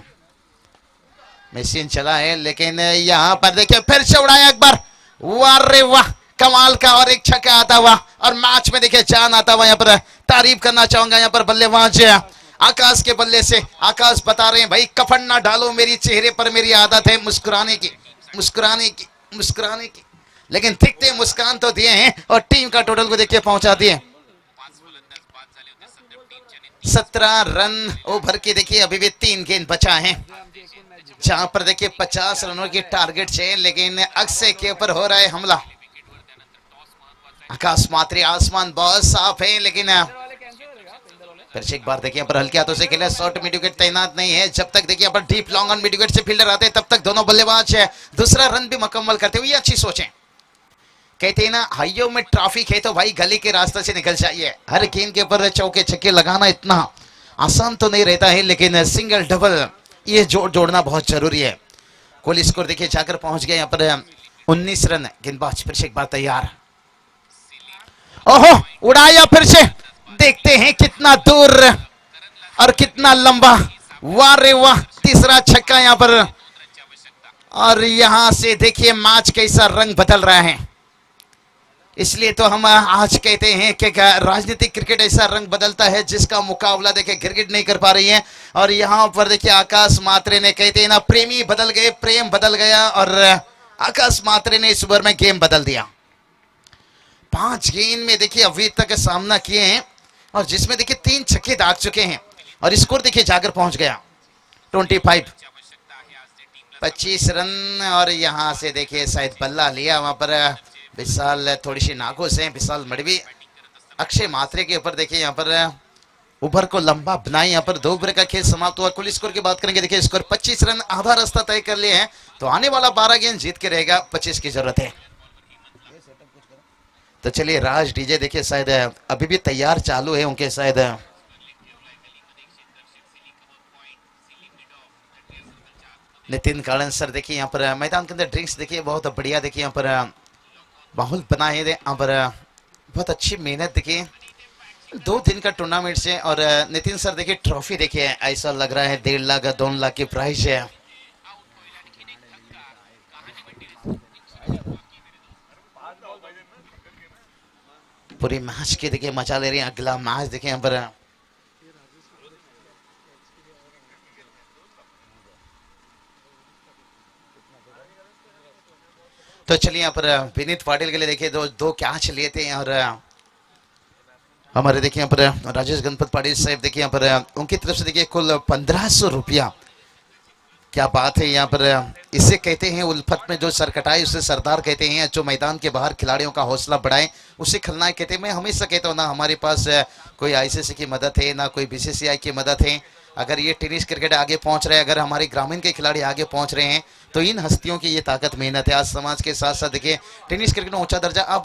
मशीन चला है। लेकिन यहाँ पर देखिए फिर से उड़ाया एक बार, वाह रे वाह कमाल का। और एक छक्का आता हुआ और मैच में देखिए जान आता हुआ। यहाँ पर तारीफ करना चाहूंगा यहाँ पर बल्लेबाज आकाश के बल्ले से। आकाश बता रहे हैं भाई कफन ना डालो मेरी चेहरे पर, मेरी आदत है मुस्कुराने की मुस्कुराने की मुस्कुराने की। लेकिन दिखते मुस्कान तो दिए हैं और टीम का टोटल को देखिए पहुंचा दिए 17 रन ओवर के। देखिए अभी भी 3 गेंद बचा है, जहां पर देखिए 50 रनों की टारगेट है, लेकिन अक्षय के ऊपर हो रहा है हमला। आकाश मात्रे आसमान बहुत साफ है, लेकिन फिर से एक बार देखिए पर हल्के हाथों से खेला। शॉर्ट मिड विकेट तैनात नहीं है, जब तक देखिए पर deep long on mid wicket से फील्डर आते हैं तब तक दोनों बल्लेबाज दूसरा रन भी मुकम्मल करते हुए। ये अच्छी सोचें, कहते हैं ना हाइयो में ट्रैफिक है तो भाई गली के रास्ते से निकल जाइए। हर गेंद के ऊपर चौके छक्के लगाना इतना आसान तो नहीं रहता है, लेकिन सिंगल डबल ये जोड़ना बहुत जरूरी है। कुल स्कोर देखिए जाकर पहुंच गया यहाँ पर 19 रन। गेंदबाज फिर से एक बार तैयार, ओहो उड़ाया फिर से, देखते हैं कितना दूर और कितना लंबा। वाह रे वाह तीसरा छक्का यहाँ पर। और यहां से देखिए मैच कैसा रंग बदल रहा है। इसलिए तो हम आज कहते हैं कि राजनीतिक क्रिकेट ऐसा रंग बदलता है जिसका मुकाबला देखिए क्रिकेट नहीं कर पा रही है। और यहां पर देखिए आकाश मात्रे ने कहते हैं ना, प्रेमी बदल गए, प्रेम बदल गया और आकाश मात्रे ने इस ओवर में गेम बदल दिया। 5 गेंद में देखिए अभी तक सामना किए हैं और जिसमें देखिए 3 छक्के दाग चुके हैं और स्कोर देखिए जाकर पहुंच गया 25 रन। और यहां से देखिए शायद बल्ला लिया वहां पर विशाल, थोड़ी सी नाखुश है विशाल मड़वी। अक्षय मात्रे के ऊपर देखिए यहाँ पर ओवर को लंबा बनाई। यहाँ पर 2 ओवर का खेल समाप्त हुआ। कुल स्कोर की बात करेंगे, देखिए स्कोर 25 रन, आधा रास्ता तय कर लिए हैं। तो आने वाला 12 गेंद जीत के रहेगा, 25 की जरूरत है। तो चलिए राज डीजे देखिए शायद अभी भी तैयार चालू है उनके, शायद नितिन कालन सर देखिए यहाँ पर मैदान के अंदर ड्रिंक्स देखिए बहुत बढ़िया देखिए यहाँ पर माहौल बना है यहाँ पर, बहुत अच्छी मेहनत देखिए 2 दिन का टूर्नामेंट से। और नितिन सर देखिए ट्रॉफी देखिए ऐसा लग रहा है 1.5 लाख 2 लाख की प्राइस है। पूरी मैच की देखिए मजा ले रही है। अगला मैच देखिए यहाँ पर तो चलिए यहाँ पर विनीत पाटिल के लिए देखिए 2 कैच लिए थे। और हमारे देखिए यहाँ पर राजेश गणपत पाटिल साहब देखिए यहाँ पर उनकी तरफ से देखिए कुल 1500 रुपया। क्या बात है यहाँ पर, इसे कहते हैं उल्फत में जो सर कटाए उसे सरदार कहते हैं। जो मैदान के बाहर खिलाड़ियों का हौसला बढ़ाए उसे खलनायक कहते हैं। मैं हमेशा कहता हूँ ना, हमारे पास कोई आईसीसी की मदद है ना कोई बीसीसीआई की मदद है। अगर ये टेनिस क्रिकेट आगे पहुंच रहे हैं, अगर हमारे ग्रामीण के खिलाड़ी आगे पहुंच रहे हैं, तो इन हस्तियों की ये ताकत मेहनत है। आज समाज के साथ साथ देखिए टेनिस क्रिकेट में ऊंचा दर्जा। अब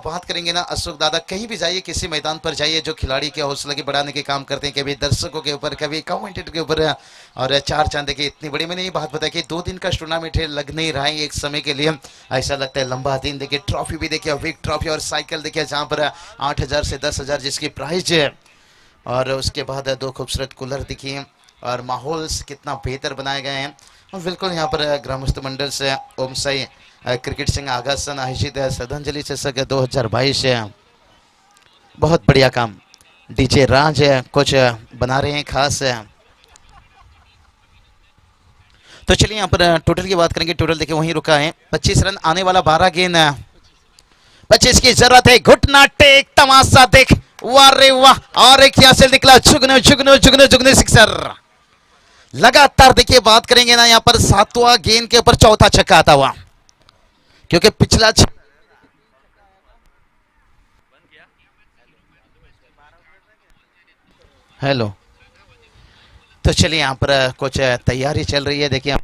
बात करेंगे ना अशोक दादा, कहीं भी जाइए, किसी मैदान पर जाइए, जो खिलाड़ी के हौसला की बढ़ाने के काम करते हैं, कभी दर्शकों के ऊपर, कभी कमेंटेटर के ऊपर, और 4 चांद देखिए इतनी बड़ी। मैंने ये बात बताई कि 2 दिन का टूर्नामेंट है, लग नहीं रहा है एक समय के लिए, ऐसा लगता है लंबा दिन। देखिए ट्रॉफी भी देखिए, विक ट्रॉफी और साइकिल देखिए जहाँ पर 8000 से 10,000 जिसकी प्राइज है। और उसके बाद 2 खूबसूरत कूलर दिखिए और माहौल कितना बेहतर बनाए गए हैं। और बिल्कुल यहाँ पर ग्रामस्थ मंडल से ओम साई क्रिकेट संघ आगासन आयोजित श्रद्धांजलि चषक 2022 बहुत बढ़िया काम डीजे राज कुछ बना रहे हैं खास। तो चलिए यहाँ पर टोटल की बात करेंगे। टोटल देखिए वहीं रुका है 25 रन, आने वाला 12 गेंद 25 की जरूरत है। घुटना टेक, तमाशा देख, वाह रे वाह। और एक यहाँ से निकला जुगनू जुगनू जुगनू जुगनू सिक्सर। लगातार देखिए बात करेंगे ना यहाँ पर 7वां गेंद के ऊपर 4था छक्का आता हुआ, क्योंकि पिछला हेलो। तो चलिए यहाँ पर कुछ तैयारी चल रही है देखिए।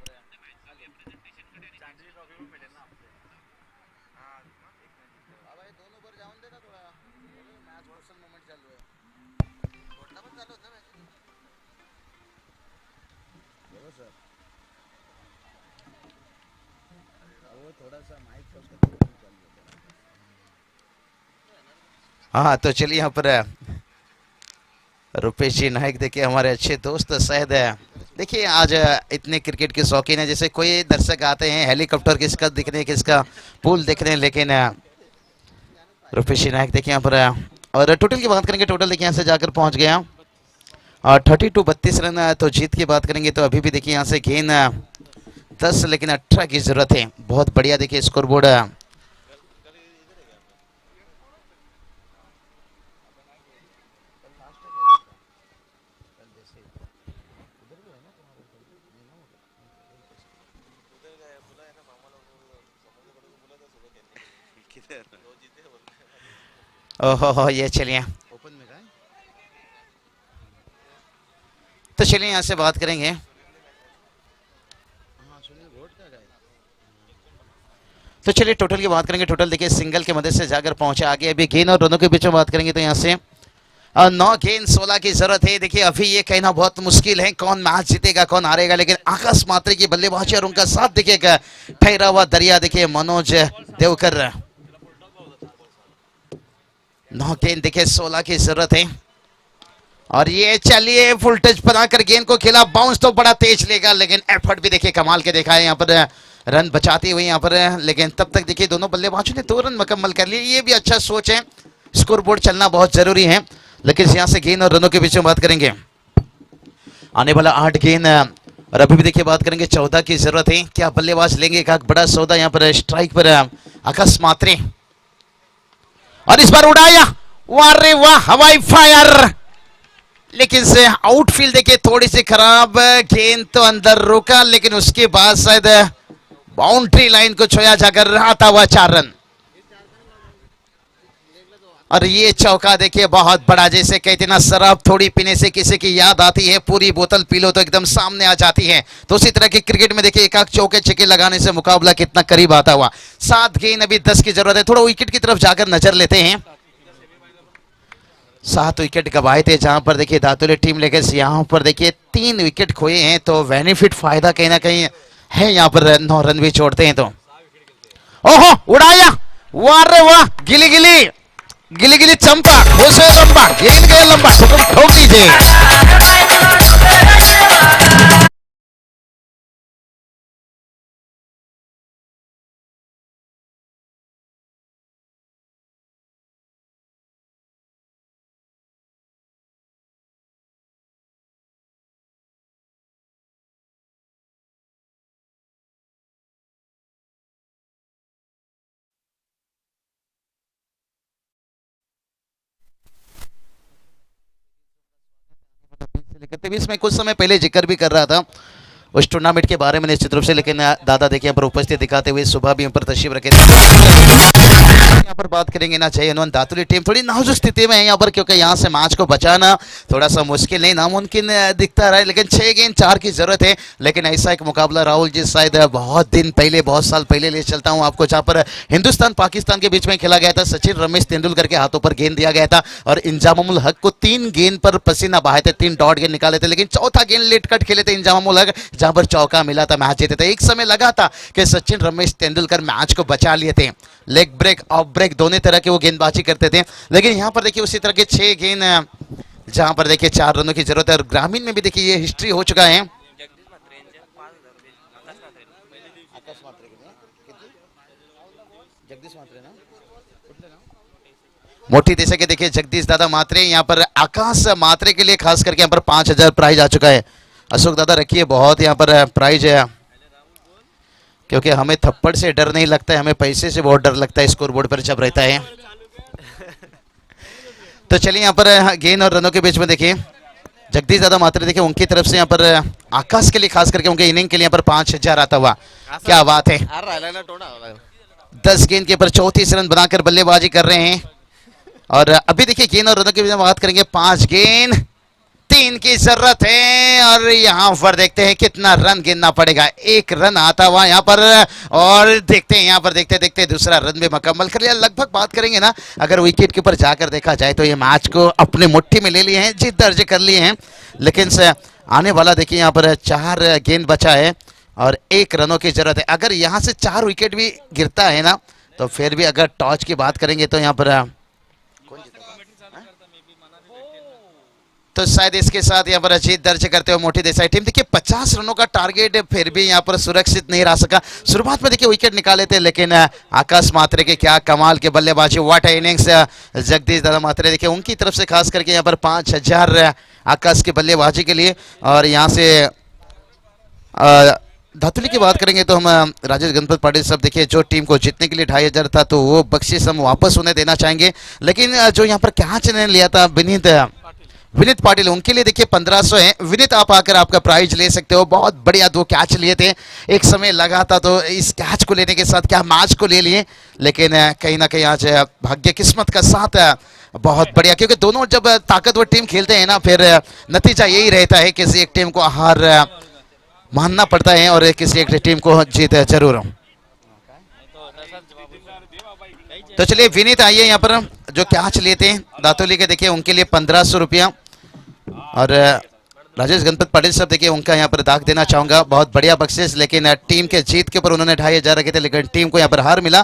हाँ तो चलिए यहाँ पर रुपेश जी नायक देखिए हमारे अच्छे दोस्त शायद देखिए आज इतने क्रिकेट के शौकीन है, जैसे कोई दर्शक आते हैं हेलीकॉप्टर किसका दिखने किसका पूल देखने, लेकिन रुपेश जी नायक देखिए यहाँ पर। और टोटल की बात करेंगे, टोटल देखिए यहाँ से जाकर पहुंच गया और 32 रन। तो जीत की बात करेंगे तो अभी भी देखिए यहाँ से गेंद 10 लेकिन 18 की जरूरत है। बहुत बढ़िया देखिए स्कोर बोर्ड। ओहो ये चलिए ओपन में गए। तो चलिए यहाँ से बात करेंगे। तो चलिए टोटल की बात करेंगे। टोटल देखिए सिंगल की मदद से जाकर पहुंचे आगे। अभी गेंद और दोनों के बीच में बात करेंगे तो यहाँ से 9 गेंद 16 की जरूरत है। देखिए अभी ये कहना बहुत मुश्किल है कौन मैच जीतेगा कौन हारेगा, लेकिन आकाश मात्रे की बल्लेबाजी और उनका साथ देखिएगा ठहरा हुआ दरिया देखिए मनोज देवकर। 9 गेंद देखिए 16 की जरूरत है और ये चलिए फुल टच बनाकर गेंद को खेला, बाउंस तो बड़ा तेज लेगा, लेकिन एफर्ट भी देखिए कमाल के देखा है यहाँ पर, रन बचाते हुए यहाँ पर। लेकिन तब तक देखिए दोनों बल्लेबाजों ने 2 रन मुकम्मल कर लिए, ये भी अच्छा सोच है। स्कोर बोर्ड चलना बहुत जरूरी है, लेकिन यहाँ से गेंद और रनों के बीच में बात करेंगे। आने वाला 8 गेंद और अभी भी देखिए बात करेंगे 14 की जरूरत है। क्या बल्लेबाज लेंगे एक बड़ा सौदा यहाँ पर स्ट्राइक पर आकाश मात्रे, और इस बार उड़ाया, वाह रे वाह, हवाई फायर, लेकिन से आउटफील्ड देखिए थोड़ी सी खराब, गेंद तो अंदर रोका, लेकिन उसके बाद शायद बाउंड्री लाइन को छुआ जाकर आता हुआ 4 रन। और ये चौका देखिए बहुत बड़ा, जैसे कहते ना शराब थोड़ी पीने से किसी की याद आती है, पूरी बोतल पी लो तो एकदम सामने आ जाती है। तो उसी तरह के क्रिकेट में देखिए एक चौके छक्के लगाने से मुकाबला कितना करीब आता हुआ। 7 गेंद, अभी 10 की जरूरत है। थोड़ा विकेट की तरफ जाकर नजर लेते हैं। 7 विकेट गवाए थे, जहां पर देखिए दातुले टीम लेकर यहाँ पर देखिए 3 विकेट खोए हैं, तो बेनिफिट फायदा कहीं ना कहीं है यहाँ पर। 9 रन भी छोड़ते हैं तो ओहो उड़ाया, वाह रे वाह, गिली गिली गिली गिली चंपा, घोषे लंबा, गेंद गया लंबा, ठोक दीजिए। तेईस में कुछ समय पहले जिक्र भी कर रहा था उस टूर्नामेंट के बारे में निश्चित रूप से, लेकिन दादा देखिए यहाँ पर उपस्थित दिखाते हुए सुबह भी यहाँ पर तशरीफ रखे यहाँ पर बात करेंगे ना चाहिए। उन्होंने दातुली टीम थोड़ी नाजुक स्थिति में है यहाँ पर, क्योंकि यहाँ से मैच को बचाना थोड़ा सा मुश्किल नहीं नामुमकिन दिखता रहा है, लेकिन 6 गेंद 4 की जरूरत है। लेकिन ऐसा एक मुकाबला राहुल जी शायद बहुत दिन पहले, बहुत साल पहले ले चलता हूँ आपको, जहाँ पर हिंदुस्तान पाकिस्तान के बीच में खेला गया था। सचिन रमेश तेंदुलकर के हाथों पर गेंद दिया गया था और इंजामुल हक को 3 गेंद पर पसीना बहाए थे, 3 डॉट गेंद निकाले थे, लेकिन चौथा गेंद लेट कट खेले थे इंजामुल हक, जहां पर चौका मिला था, मैच जीते थे। एक समय लगा था कि सचिन रमेश तेंदुलकर मैच को बचा लिए थे, लेग ब्रेक ऑफ ब्रेक दोनों तरह के वो गेंदबाजी करते थे। लेकिन यहां पर देखिए उसी तरह के 6 गेंद जहां पर देखिए 4 रनों की जरूरत है। और ग्रामीण में भी देखिए ये हिस्ट्री हो चुका है। मोटी दिशा के देखिए जगदीश दादा मात्रे, यहाँ पर आकाश मात्रे के लिए खास करके यहाँ पर 5000 प्राइज आ चुका है। अशोक दादा रखिए, बहुत यहाँ पर प्राइज है, क्योंकि हमें थप्पड़ से डर नहीं लगता है, हमें पैसे से बहुत डर लगता है स्कोर बोर्ड पर जब रहता है। तो चलिए यहाँ पर गेंद और रनों के बीच में देखिए जगदीश दादा मात्रे देखिए उनकी तरफ से यहाँ पर आकाश के लिए खास करके उनके इनिंग के लिए यहाँ पर 5000 आता हुआ, क्या बात है। 10 गेंद के ऊपर 34 रन बनाकर बल्लेबाजी कर रहे हैं। और अभी देखिए गेंद और रनों की बात करेंगे, 5 गेंद 3 की जरूरत है। और यहां पर देखते हैं कितना रन गिनना पड़ेगा, 1 रन आता हुआ यहां पर। और देखते हैं यहां पर देखते देखते दूसरा रन भी मुकम्मल कर लिया। लगभग बात करेंगे ना, अगर विकेट के ऊपर जाकर देखा जाए तो ये मैच को अपने मुट्ठी में ले लिए हैं, जीत दर्ज कर लिए हैं। लेकिन आने वाला देखिए यहाँ पर 4 गेंद बचा है और 1 रनों की जरूरत है। अगर यहाँ से 4 विकेट भी गिरता है ना, तो फिर भी अगर टॉस की बात करेंगे तो यहाँ पर तो शायद इसके साथ यहाँ पर जीत दर्ज करते हुए मोटी देसाई टीम देखिए 50 रनों का टारगेट फिर भी यहाँ पर सुरक्षित नहीं रह सका। शुरुआत में देखिए विकेट निकाले थे, लेकिन आकाश मात्रे के क्या कमाल के बल्लेबाजी, व्हाट इनिंग्स जगदीश दादा मात्रे देखिए उनकी तरफ से खास करके यहाँ पर 5000 आकाश की बल्लेबाजी के लिए। और यहाँ से धातुली की बात करेंगे तो हम राजेश गणपत पाटिल साहब देखिए जो टीम को जीतने के लिए 2500 था, तो वो बख्शिश हम वापस उन्हें देना चाहेंगे। लेकिन जो यहाँ पर कैच ने लिया था विनीत पाटिल, उनके लिए देखिए 1500 है। विनीत आप आकर आपका प्राइज ले सकते हो, बहुत बढ़िया 2 कैच लिए थे, एक समय लगा था, तो इस कैच को लेने के साथ क्या मैच को ले लिए। लेकिन कहीं ना कहीं आज भाग्य किस्मत का साथ बहुत बढ़िया, क्योंकि दोनों जब ताकतवर टीम खेलते हैं ना, फिर नतीजा यही रहता है किसी एक टीम को हार मानना पड़ता है और किसी एक टीम को जीत जरूर। तो चलिए विनीत आइए यहाँ पर जो कैच लिए थे दातुली के देखिए उनके लिए 1500 रुपया। और राजेश गणपत पाटिल साहब देखिए उनका यहाँ पर दाग देना चाहूंगा, बहुत बढ़िया बख्शिश। लेकिन टीम के जीत के ऊपर उन्होंने 2500 रखे थे, लेकिन टीम को यहाँ पर हार मिला।